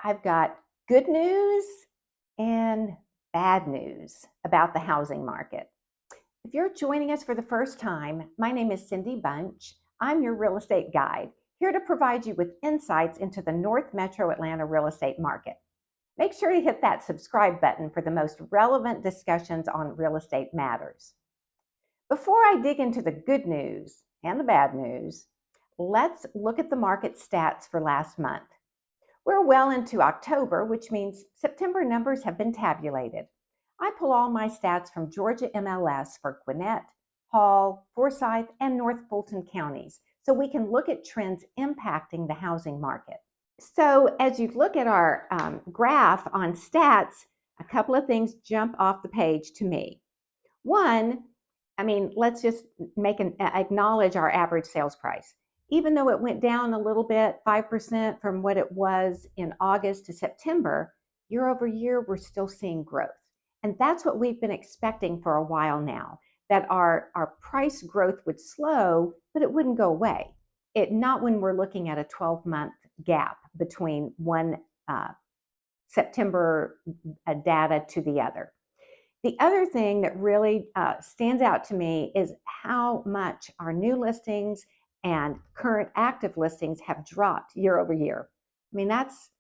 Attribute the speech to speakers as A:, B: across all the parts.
A: I've got good news and bad news about the housing market. If you're joining us for the first time, my name is Cindy Bunch. I'm your real estate guide, here to provide you with insights into the North Metro Atlanta real estate market. Make sure to hit that subscribe button for the most relevant discussions on real estate matters. Before I dig into the good news and the bad news, let's look at the market stats for last month. We're well into October, which means September numbers have been tabulated. I pull all my stats from Georgia MLS for Gwinnett, Hall, Forsyth, and North Fulton counties, so we can look at trends impacting the housing market. So as you look at our graph on stats, a couple of things jump off the page to me. One, let's just acknowledge our average sales price. Even though it went down a little bit, 5% from what it was in August to September, year over year, we're still seeing growth. And that's what we've been expecting for a while now, that our price growth would slow, but it wouldn't go away. Not when we're looking at a 12-month gap between one September data to the other. The other thing that really stands out to me is how much our new listings and current active listings have dropped year over year. That's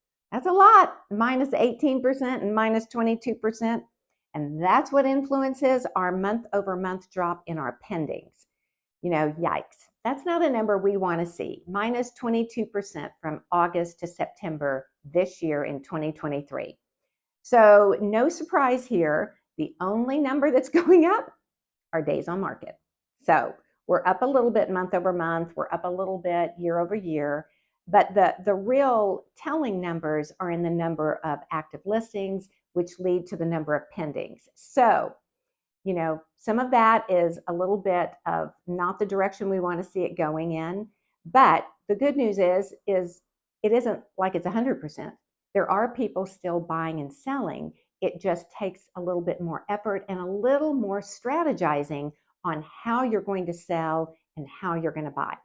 A: a lot, minus 18% and minus 22%. And that's what influences our month over month drop in our pendings. Yikes. That's not a number we want to see. Minus 22% from August to September this year in 2023. So no surprise here. The only number that's going up are days on market. So we're up a little bit month over month. We're up a little bit year over year. But the real telling numbers are in the number of active listings, which lead to the number of pendings. So, some of that is a little bit of not the direction we want to see it going in. But the good news is it isn't like it's 100%. There are people still buying and selling. It just takes a little bit more effort and a little more strategizing on how you're going to sell and how you're going to buy.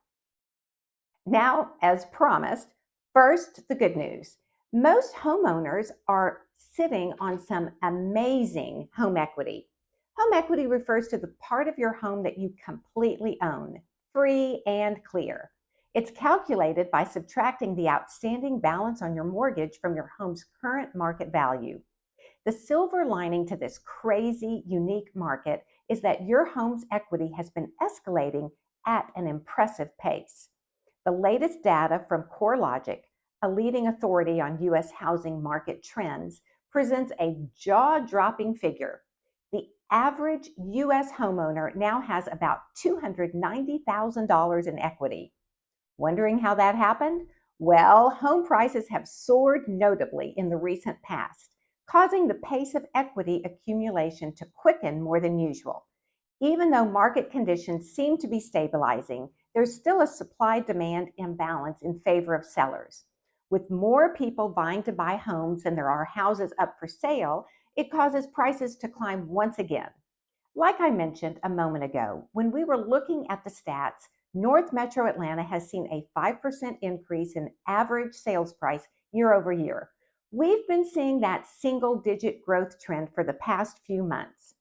A: Now, as promised, first, the good news. Most homeowners are sitting on some amazing home equity. Home equity refers to the part of your home that you completely own, free and clear. It's calculated by subtracting the outstanding balance on your mortgage from your home's current market value. The silver lining to this crazy, unique market is that your home's equity has been escalating at an impressive pace. The latest data from CoreLogic, a leading authority on U.S. housing market trends, presents a jaw-dropping figure. The average U.S. homeowner now has about $290,000 in equity. Wondering how that happened? Well, home prices have soared notably in the recent past, causing the pace of equity accumulation to quicken more than usual. Even though market conditions seem to be stabilizing, there's still a supply-demand imbalance in favor of sellers. With more people vying to buy homes than there are houses up for sale, it causes prices to climb once again. Like I mentioned a moment ago, when we were looking at the stats, North Metro Atlanta has seen a 5% increase in average sales price year over year. We've been seeing that single-digit growth trend for the past few months.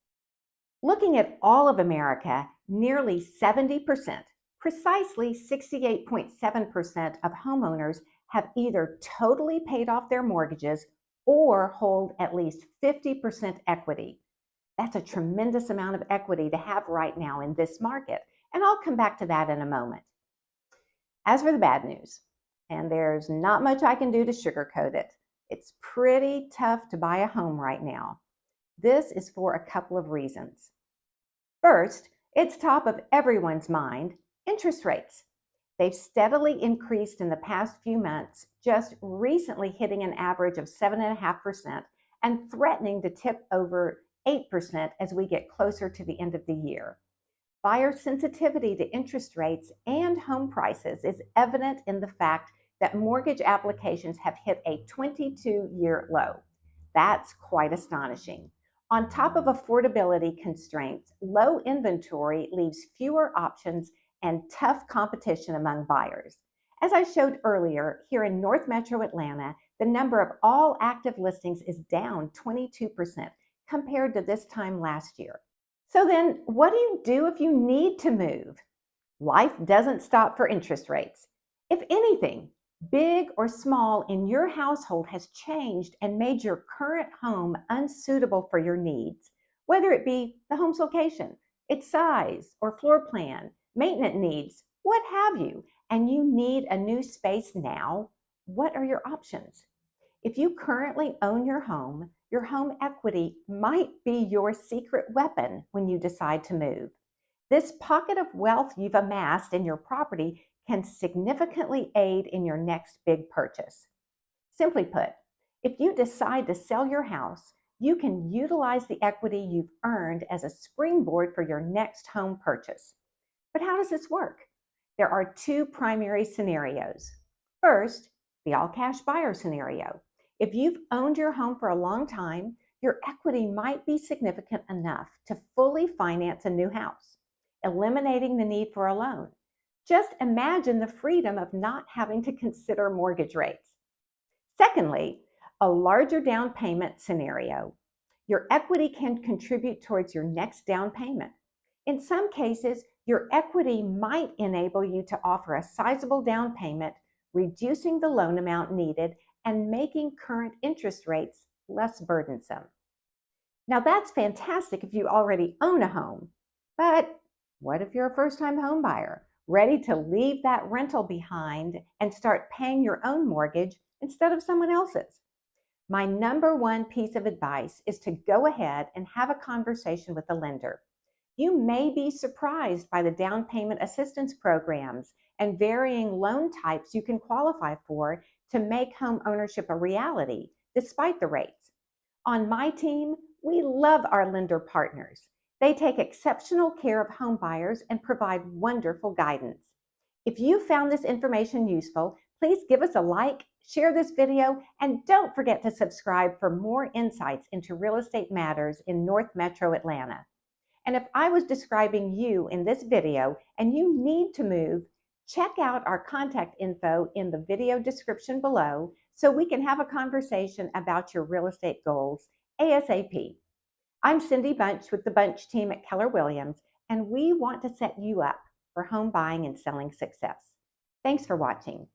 A: Looking at all of America, nearly 70%, precisely 68.7% of homeowners have either totally paid off their mortgages or hold at least 50% equity. That's a tremendous amount of equity to have right now in this market, and I'll come back to that in a moment. As for the bad news, and there's not much I can do to sugarcoat it, it's pretty tough to buy a home right now. This is for a couple of reasons. First, it's top of everyone's mind, interest rates. They've steadily increased in the past few months, just recently hitting an average of 7.5% and threatening to tip over 8% as we get closer to the end of the year. Buyer sensitivity to interest rates and home prices is evident in the fact that mortgage applications have hit a 22-year low. That's quite astonishing. On top of affordability constraints, low inventory leaves fewer options and tough competition among buyers. As I showed earlier, here in North Metro Atlanta, the number of all active listings is down 22% compared to this time last year. So then, what do you do if you need to move? Life doesn't stop for interest rates. If anything, big or small in your household has changed and made your current home unsuitable for your needs, whether it be the home's location, its size or floor plan, maintenance needs, what have you, and you need a new space now, what are your options? If you currently own your home equity might be your secret weapon when you decide to move. This pocket of wealth you've amassed in your property can significantly aid in your next big purchase. Simply put, if you decide to sell your house, you can utilize the equity you've earned as a springboard for your next home purchase. But how does this work? There are two primary scenarios. First, the all cash buyer scenario. If you've owned your home for a long time, your equity might be significant enough to fully finance a new house, eliminating the need for a loan. Just imagine the freedom of not having to consider mortgage rates. Secondly, a larger down payment scenario. Your equity can contribute towards your next down payment. In some cases, your equity might enable you to offer a sizable down payment, reducing the loan amount needed and making current interest rates less burdensome. Now, that's fantastic if you already own a home, but what if you're a first-time home buyer, ready to leave that rental behind and start paying your own mortgage instead of someone else's? My number one piece of advice is to go ahead and have a conversation with the lender. You may be surprised by the down payment assistance programs and varying loan types you can qualify for to make home ownership a reality, despite the rates. On my team, we love our lender partners. They take exceptional care of home buyers and provide wonderful guidance. If you found this information useful, please give us a like, share this video, and don't forget to subscribe for more insights into real estate matters in North Metro Atlanta. And if I was describing you in this video and you need to move, check out our contact info in the video description below so we can have a conversation about your real estate goals ASAP. I'm Cindy Bunch with the Bunch team at Keller Williams, and we want to set you up for home buying and selling success. Thanks for watching.